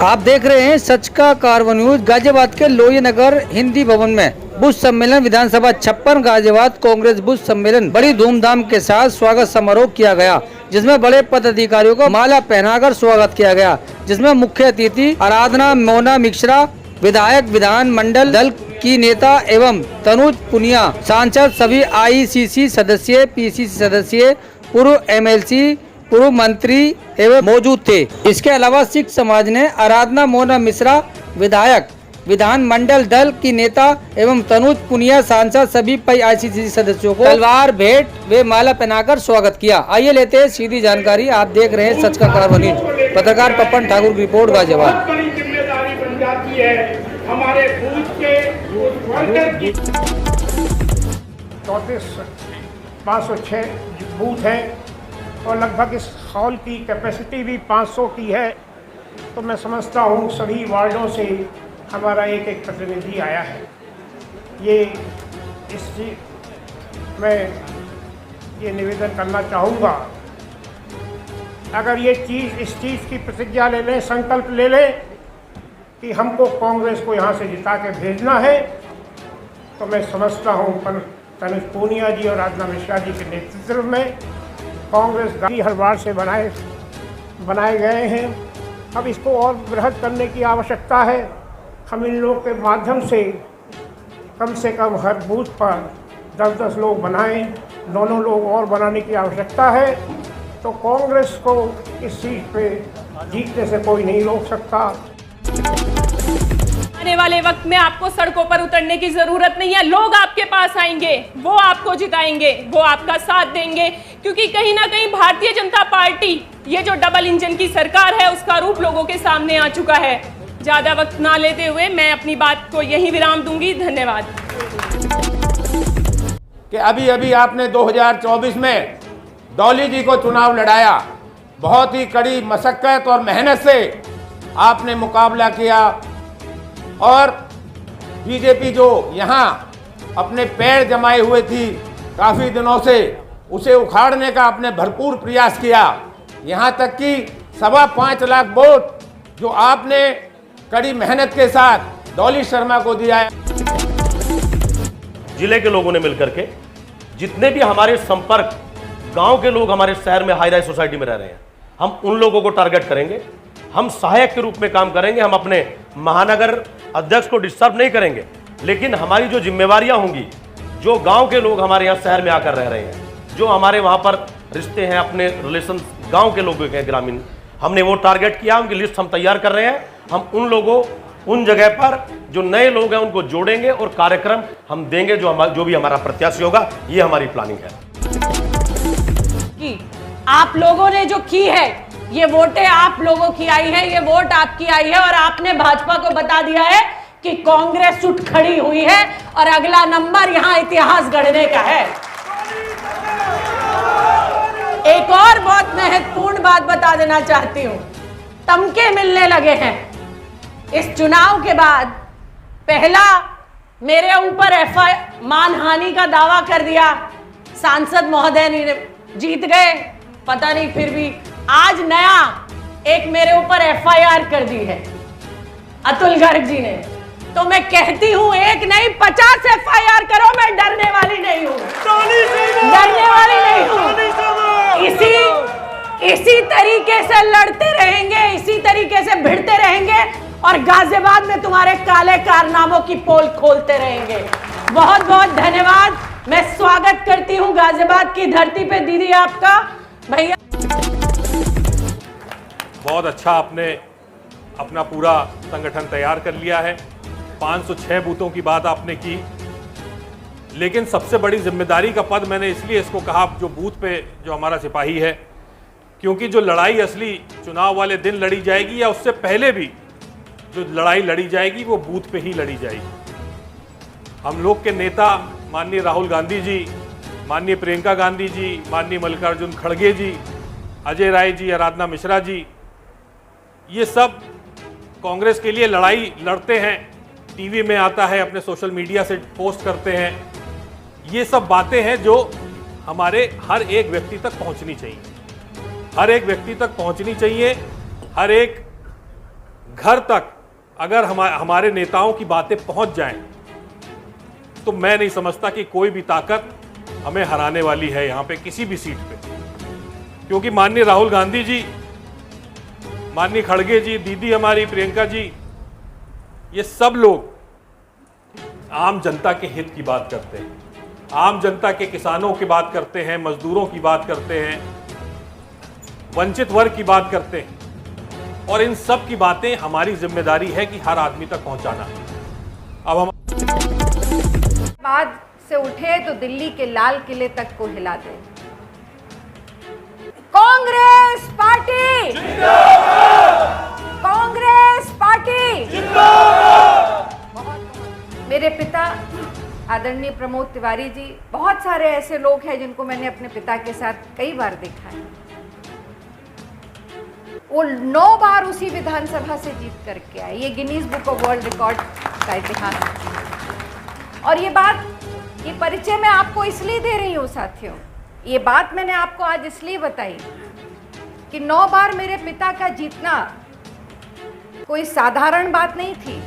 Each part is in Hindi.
आप देख रहे हैं सच का कारवा न्यूज। गाजियाबाद के लोहिया नगर हिंदी भवन में बुथ सम्मेलन विधानसभा 56 गाजियाबाद कांग्रेस बुथ सम्मेलन बड़ी धूमधाम के साथ स्वागत समारोह किया गया, जिसमें बड़े पदाधिकारियों को माला पहनाकर स्वागत किया गया, जिसमें मुख्य अतिथि आराधना मोना मिश्रा, विधायक विधान मंडल दल की नेता एवं तनुज पुनिया, सांसद, सभी ICC सदस्य, PCC सदस्य, पूर्व MLC, पूर्व मंत्री एवं मौजूद थे। इसके अलावा सिख समाज ने आराधना मोना मिश्रा, विधायक विधान मंडल दल की नेता एवं तनुज पुनिया, सांसद, सभी ICC सदस्यों को तलवार भेंट व माला पहनाकर स्वागत किया। आइए लेते हैं सीधी जानकारी। आप देख रहे हैं सच का कारवा न्यूज। पत्रकार पप्पन ठाकुर की रिपोर्ट, गाजियाबाद। हमारे बूथ के वर्कर की 506 बूथ हैं और लगभग इस हॉल की कैपेसिटी भी 500 की है। तो मैं समझता हूँ सभी वार्डों से हमारा एक एक प्रतिनिधि आया है। ये इस चीज़ मैं ये निवेदन करना चाहूँगा, अगर ये इस चीज़ की प्रतिज्ञा ले लें, संकल्प ले लें कि हमको कांग्रेस को यहाँ से जिता के भेजना है, तो मैं समझता हूँ तनुज पूनिया जी और आराधना मिश्रा जी के नेतृत्व में कांग्रेस गाड़ी हर वार्ड से बनाए गए हैं। अब इसको और बृहद करने की आवश्यकता है। हम इन लोगों के माध्यम से कम हर बूथ पर 10-10 लोग बनाएं, दोनों लोग और बनाने की आवश्यकता है। तो कांग्रेस को इस सीट पे जीतने से कोई नहीं रोक सकता। आने वाले वक्त में आपको सड़कों पर उतरने की जरूरत नहीं है। लोग आपके पास आएंगे, वो आपको जिताएंगे, वो आपका साथ देंगे, क्योंकि कहीं ना कहीं भारतीय जनता पार्टी, ये जो डबल इंजन की सरकार है, उसका रूप लोगों के सामने आ चुका है। ज्यादा वक्त ना लेते हुए मैं अपनी बात को यहीं विराम दूंगी। धन्यवाद। कि अभी आपने 2024 में डॉली जी को चुनाव लड़ाया, बहुत ही कड़ी मशक्कत और मेहनत से आपने मुकाबला किया और बीजेपी जो यहाँ अपने पैर जमाए हुए थी काफ़ी दिनों से, उसे उखाड़ने का आपने भरपूर प्रयास किया। यहाँ तक कि 5.25 लाख वोट जो आपने कड़ी मेहनत के साथ डॉली शर्मा को दिया है। जिले के लोगों ने मिलकर के, जितने भी हमारे संपर्क गांव के लोग हमारे शहर में हाई राइज सोसाइटी में रह रहे हैं, हम उन लोगों को टारगेट करेंगे। हम सहायक के रूप में काम करेंगे। हम अपने महानगर अध्यक्ष को डिस्टर्ब नहीं करेंगे, लेकिन हमारी जो जिम्मेवारियां होंगी, जो गांव के लोग हमारे यहाँ शहर में आकर रह रहे हैं, जो हमारे वहाँ पर रिश्ते हैं, अपने रिलेशन गांव के लोगों के ग्रामीण, हमने वो टारगेट किया। उनकी लिस्ट हम तैयार कर रहे हैं। हम उन लोगों, उन जगह पर जो नए लोग हैं उनको जोड़ेंगे और कार्यक्रम हम देंगे जो भी हमारा प्रत्याशी होगा। ये हमारी प्लानिंग है। आप लोगों ने जो की है, ये वोटें आप लोगों की आई है, ये वोट आपकी आई है, और आपने भाजपा को बता दिया है कि कांग्रेस उठ खड़ी हुई है और अगला नंबर यहां इतिहास गढ़ने का है। एक और बहुत महत्वपूर्ण बात बता देना चाहती हूं, तमके मिलने लगे हैं इस चुनाव के बाद। पहला मेरे ऊपर मानहानि का दावा कर दिया, सांसद महोदय ने जीत गए, पता नहीं, फिर भी आज नया एक मेरे ऊपर FIR कर दी है अतुल गर्ग जी ने। तो मैं कहती हूं, एक नहीं 50 FIR करो, मैं डरने वाली नहीं हूं, डरने वाली नहीं हूं। इसी तरीके से लड़ते रहेंगे, इसी तरीके से भिड़ते रहेंगे और गाजियाबाद में तुम्हारे काले कारनामों की पोल खोलते रहेंगे। बहुत बहुत धन्यवाद। मैं स्वागत करती हूं गाजियाबाद की धरती पे दीदी आपका। भैया बहुत अच्छा, आपने अपना पूरा संगठन तैयार कर लिया है। 506 बूथों की बात आपने की, लेकिन सबसे बड़ी जिम्मेदारी का पद मैंने इसलिए इसको कहा, जो बूथ पे जो हमारा सिपाही है, क्योंकि जो लड़ाई असली चुनाव वाले दिन लड़ी जाएगी या उससे पहले भी जो लड़ाई लड़ी जाएगी वो बूथ पे ही लड़ी जाएगी। हम लोग के नेता माननीय राहुल गांधी जी, माननीय प्रियंका गांधी जी, माननीय मल्लिकार्जुन खड़गे जी, अजय राय जी, आराधना मिश्रा जी, ये सब कांग्रेस के लिए लड़ाई लड़ते हैं। टीवी में आता है, अपने सोशल मीडिया से पोस्ट करते हैं। ये सब बातें हैं जो हमारे हर एक व्यक्ति तक पहुंचनी चाहिए, हर एक व्यक्ति तक पहुंचनी चाहिए। हर एक घर तक अगर हमारे नेताओं की बातें पहुंच जाएं, तो मैं नहीं समझता कि कोई भी ताकत हमें हराने वाली है यहां पे किसी भी सीट पे। क्योंकि माननीय राहुल गांधी जी, माननीय खड़गे जी, दीदी हमारी प्रियंका जी, ये सब लोग आम जनता के हित की बात करते हैं, आम जनता के किसानों की बात करते हैं, मजदूरों की बात करते हैं, वंचित वर्ग की बात करते हैं। और इन सब की बातें हमारी जिम्मेदारी है कि हर आदमी तक पहुंचाना। अब हम बाद से उठे तो दिल्ली के लाल किले तक को हिला दे। कांग्रेस पार्टी जिंदाबाद! कांग्रेस पार्टी जिंदाबाद! मेरे पिता आदरणीय प्रमोद तिवारी जी, बहुत सारे ऐसे लोग हैं जिनको मैंने अपने पिता के साथ कई बार देखा है। वो 9 बार उसी विधानसभा से जीत करके आए। ये Guinness book of world record का इतिहास है। और ये परिचय मैं आपको इसलिए दे रही हूँ साथियों, ये बात मैंने आपको आज इसलिए बताई कि 9 बार मेरे पिता का जीतना कोई साधारण बात नहीं थी,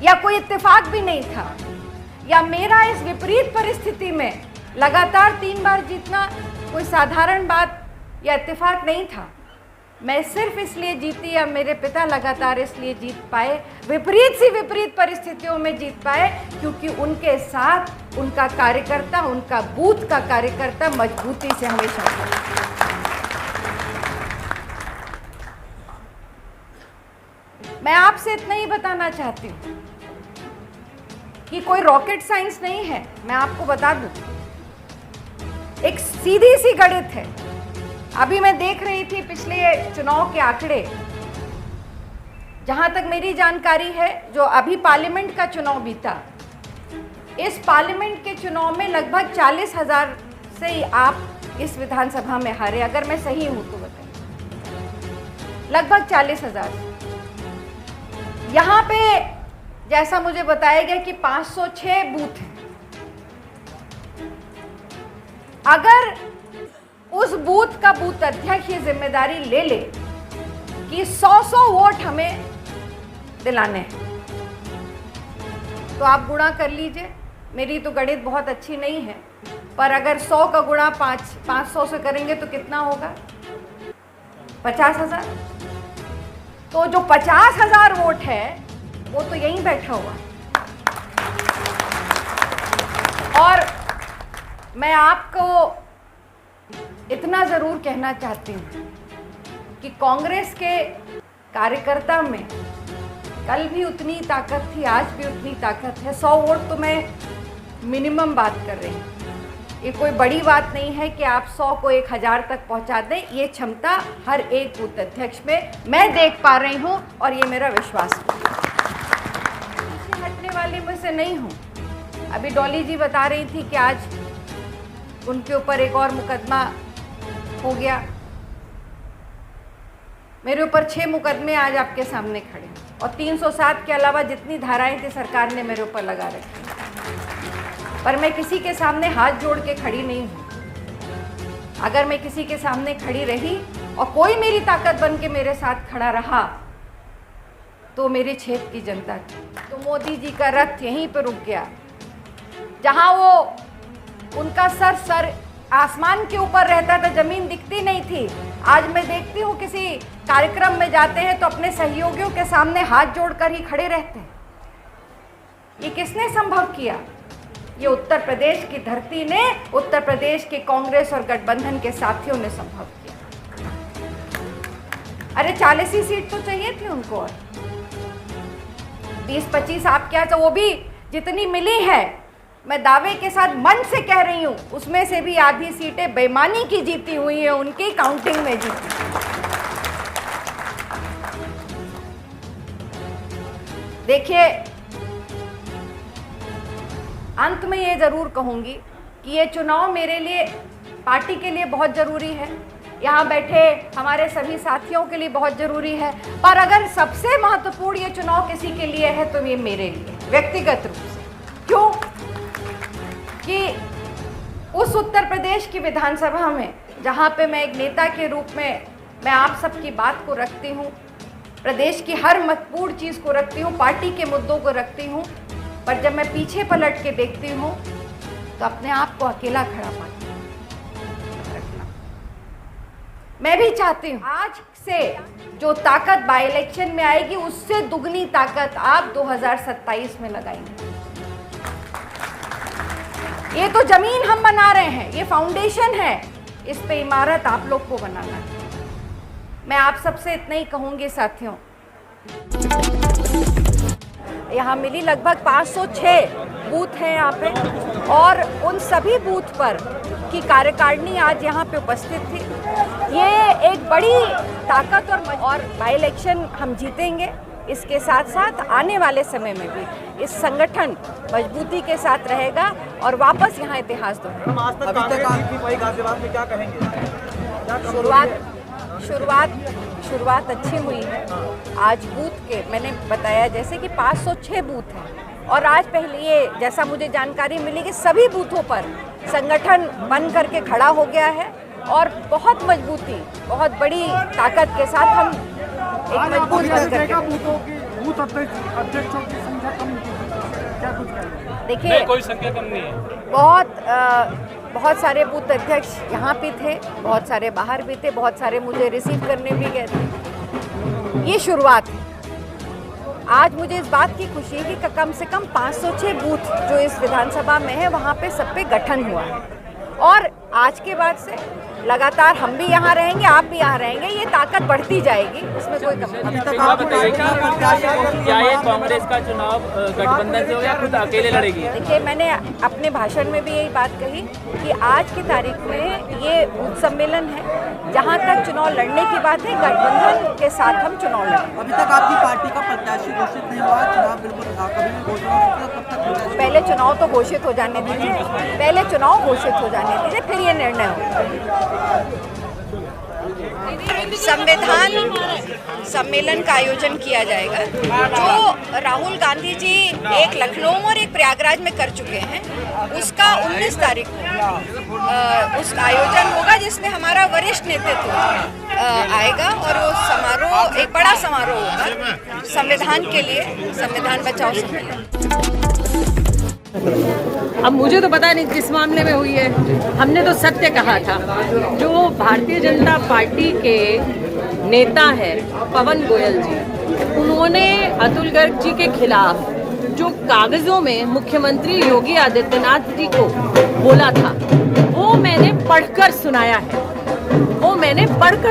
या कोई इत्तेफाक भी नहीं था, या मेरा इस विपरीत परिस्थिति में लगातार 3 बार जीतना कोई साधारण बात या इत्तेफाक नहीं था। मैं सिर्फ इसलिए जीती या मेरे पिता लगातार इसलिए जीत पाए, विपरीत परिस्थितियों में जीत पाए, क्योंकि उनके साथ उनका कार्यकर्ता, उनका बूथ का कार्यकर्ता मजबूती से हमेशा खड़ा। मैं आपसे इतना ही बताना चाहती हूँ कि कोई रॉकेट साइंस नहीं है। मैं आपको बता दूं, एक सीधी सी गणित है। अभी मैं देख रही थी पिछले चुनाव के आंकड़े, जहां तक मेरी जानकारी है, जो अभी पार्लियामेंट का चुनाव बीता, इस पार्लियामेंट के चुनाव में लगभग 40,000 से आप इस विधानसभा में हारे। अगर मैं सही हूं तो बताइए, लगभग 40,000। यहाँ पे जैसा मुझे बताया गया कि 506 बूथ हैं। अगर उस बूथ का बूथ अध्यक्ष ये जिम्मेदारी ले ले कि 100 वोट हमें दिलाने हैं, तो आप गुणा कर लीजिए। मेरी तो गणित बहुत अच्छी नहीं है, पर अगर 100 का गुणा 500 से करेंगे तो कितना होगा? 50,000। तो जो 50,000 वोट है वो तो यहीं बैठा हुआ है। और मैं आपको इतना जरूर कहना चाहती हूँ कि कांग्रेस के कार्यकर्ता में कल भी उतनी ताकत थी, आज भी उतनी ताकत है। 100 वोट तो मैं मिनिमम बात कर रही हूँ। ये कोई बड़ी बात नहीं है कि आप 100 को 1000 तक पहुँचा दें। ये क्षमता हर एक बूथ अध्यक्ष में मैं देख पा रही हूँ, और ये मेरा विश्वास है। पीछे हटने वाली में से नहीं हूँ। अभी डॉली जी बता रही थी कि आज उनके ऊपर एक और मुकदमा हो गया। मेरे ऊपर 6 मुकदमे आज आपके सामने खड़े, और 307 के अलावा जितनी धाराएं थी सरकार ने मेरे ऊपर लगा रखी। पर मैं किसी के सामने हाथ जोड़ के खड़ी नहीं हूँ। अगर मैं किसी के सामने खड़ी रही और कोई मेरी ताकत बन के मेरे साथ खड़ा रहा, तो मेरे क्षेत्र की जनता थी। तो मोदी जी का रथ यहीं पर रुक गया, जहाँ वो उनका सर आसमान के ऊपर रहता था, जमीन दिखती नहीं थी। आज मैं देखती हूँ किसी कार्यक्रम में जाते हैं तो अपने सहयोगियों के सामने हाथ जोड़कर ही खड़े रहते हैं। ये किसने संभव किया? ये उत्तर प्रदेश की धरती ने, उत्तर प्रदेश के कांग्रेस और गठबंधन के साथियों ने संभव किया। अरे 40 ही सीट तो चाहिए थी उनको, और 20-25 आप क्या, तो वो भी जितनी मिली है, मैं दावे के साथ मन से कह रही हूं, उसमें से भी आधी सीटें बेईमानी की जीती हुई है, उनकी काउंटिंग में जीती। देखिए, अंत में ये जरूर कहूंगी कि ये चुनाव मेरे लिए, पार्टी के लिए बहुत जरूरी है, यहाँ बैठे हमारे सभी साथियों के लिए बहुत जरूरी है। पर अगर सबसे महत्वपूर्ण ये चुनाव किसी के लिए है तो ये मेरे लिए व्यक्तिगत रूप से। क्यों? कि उस उत्तर प्रदेश की विधानसभा में, जहाँ पे मैं एक नेता के रूप में मैं आप सबकी बात को रखती हूँ, प्रदेश की हर महत्वपूर्ण चीज़ को रखती हूँ, पार्टी के मुद्दों को रखती हूँ, पर जब मैं पीछे पलट के देखती हूँ तो अपने आप को अकेला खड़ा पाती हूँ। मैं भी चाहती हूँ आज से जो ताकत बाई इलेक्शन में आएगी उससे दुगनी ताकत आप 2027 में लगाएंगे। ये तो जमीन हम बना रहे हैं, ये फाउंडेशन है, इस पे इमारत आप लोग को बनाना है। मैं आप सबसे इतना ही कहूंगी साथियों, यहाँ मिली लगभग 506 बूथ हैं यहाँ पे, और उन सभी बूथ पर की कार्यकारिणी आज यहाँ पे उपस्थित थी। ये एक बड़ी ताकत और बाई इलेक्शन हम जीतेंगे। इसके साथ साथ आने वाले समय में भी इस संगठन मजबूती के साथ रहेगा और वापस यहाँ इतिहास दोहराएगा। शुरुआत अच्छी हुई है। आज बूथ के मैंने बताया जैसे कि 506 बूथ हैं, और आज पहले ये जैसा मुझे जानकारी मिली कि सभी बूथों पर संगठन बन करके खड़ा हो गया है, और बहुत मजबूती, बहुत बड़ी ताकत के साथ हम एक मजबूत बूथ अध्यक्षों की संख्या कम क्या कुछ कहेंगे? देखिए कोई संख्या कम नहीं है। बहुत सारे बूथ अध्यक्ष यहाँ भी थे, बहुत सारे बाहर भी थे, बहुत सारे मुझे रिसीव करने भी गए थे। ये शुरुआत है। आज मुझे इस बात की खुशी है कि कम से कम 506 बूथ जो इस विधानसभा में है वहाँ पे सब पे गठन हुआ है, और आज के बाद से लगातार हम भी यहाँ रहेंगे, आप भी यहाँ रहेंगे, ये ताकत बढ़ती जाएगी, इसमें कोई कमी नहीं। क्या ये कांग्रेस का चुनाव गठबंधन से हो या खुद अकेले लड़ेगी? देखिए, मैंने अपने भाषण में भी यही बात कही कि आज की तारीख में ये बूथ सम्मेलन है, जहाँ तक चुनाव लड़ने की बात है गठबंधन के साथ हम चुनाव लड़ेंगे। अभी तक आपकी पार्टी का प्रत्याशी घोषित नहीं हुआ, चुनाव बिल्कुल कभी भी घोषणा हो सकता है, कब तक? पहले चुनाव तो घोषित हो जाने दीजिए, पहले चुनाव घोषित हो जाने दीजिए, फिर ये निर्णय होगा। संविधान सम्मेलन का आयोजन किया जाएगा, जो राहुल गांधी जी एक लखनऊ और एक प्रयागराज में कर चुके हैं, उसका 19 तारीख को उसका आयोजन होगा, जिसमें हमारा वरिष्ठ नेतृत्व आएगा, और वो समारोह एक बड़ा समारोह होगा संविधान के लिए, संविधान बचाओ सम्मेलन। अब मुझे तो पता नहीं किस मामले में हुई है। हमने तो सत्य कहा था। जो भारतीय जनता पार्टी के नेता है पवन गोयल जी, उन्होंने अतुल गर्ग जी के खिलाफ जो कागजों में मुख्यमंत्री योगी आदित्यनाथ जी को बोला था, वो मैंने पढ़कर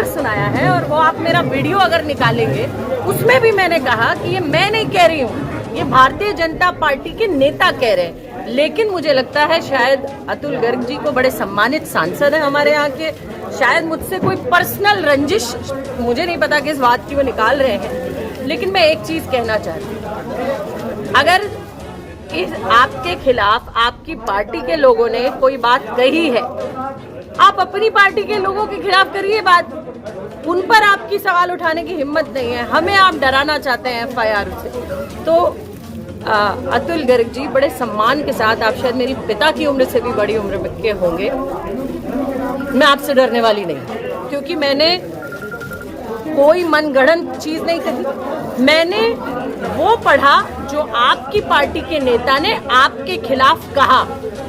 सुनाया है, और वो आप मेरा वीडियो अगर निकालेंगे उसमें भी मैंने कहा कि ये मैं नहीं कह रही हूँ, ये भारतीय जनता पार्टी के नेता कह रहे हैं। लेकिन मुझे लगता है शायद अतुल गर्ग जी को, बड़े सम्मानित सांसद हैं हमारे यहाँ के, शायद मुझसे कोई पर्सनल रंजिश, मुझे नहीं पता किस बात की वो निकाल रहे हैं। लेकिन मैं एक चीज कहना चाहती हूँ, अगर इस आपके खिलाफ आपकी पार्टी के लोगों ने कोई बात कही है, आप अपनी पार्टी के लोगों के खिलाफ करिए बात, उन पर आपकी सवाल उठाने की हिम्मत नहीं है। हमें आप डराना चाहते हैं FIR से। तो अतुल गर्ग जी बड़े सम्मान के साथ, आप शायद मेरी पिता की उम्र से भी बड़ी उम्र के होंगे, मैं आपसे डरने वाली नहीं, क्योंकि मैंने कोई मनगढ़ंत चीज नहीं कही। मैंने वो पढ़ा जो आपकी पार्टी के नेता ने आपके खिलाफ कहा,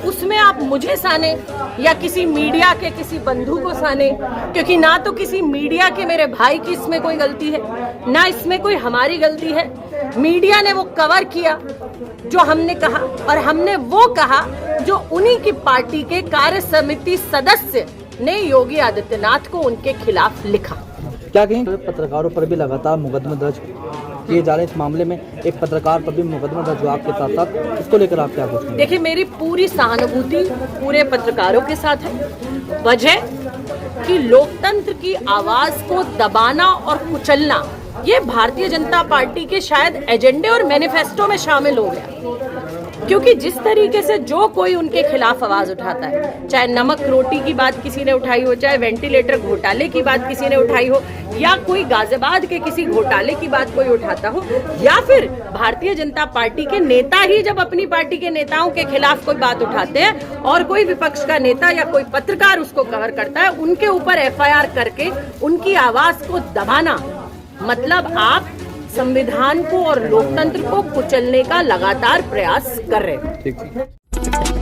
उसमें आप मुझे साने या किसी मीडिया के किसी बंधु को साने, क्योंकि ना तो किसी मीडिया के मेरे भाई की इसमें कोई गलती है, ना इसमें कोई हमारी गलती है। मीडिया ने वो कवर किया जो हमने कहा, और हमने वो कहा जो उन्हीं की पार्टी के कार्य समिति सदस्य ने योगी आदित्यनाथ को उनके खिलाफ लिखा। क्या कहेंगे? पत्रकारों पर भी लगातार मुकदमे दर्ज किए जा रहे हैं। इस मामले में एक पत्रकार पर भी मुकदमा दर्ज हुआ आपके साथ साथ, इसको लेकर आप क्या कुछ? देखिए, मेरी पूरी सहानुभूति पूरे पत्रकारों के साथ है। वजह कि लोकतंत्र की आवाज को दबाना और कुचलना ये भारतीय जनता पार्टी के शायद एजेंडे और मैनिफेस्टो में शामिल हो गया, क्योंकि जिस तरीके से जो कोई उनके खिलाफ आवाज उठाता है, चाहे नमक रोटी की बात किसी ने उठाई हो, चाहे वेंटिलेटर घोटाले की बात किसी ने उठाई हो, या कोई गाजियाबाद के किसी घोटाले की बात कोई उठाता हो, या फिर भारतीय जनता पार्टी के नेता ही जब अपनी पार्टी के नेताओं के खिलाफ कोई बात उठाते हैं और कोई विपक्ष का नेता या कोई पत्रकार उसको कवर करता है, उनके ऊपर FIR करके उनकी आवाज को दबाना मतलब आप संविधान को और लोकतंत्र को कुचलने का लगातार प्रयास कर रहे हैं। ठीक है।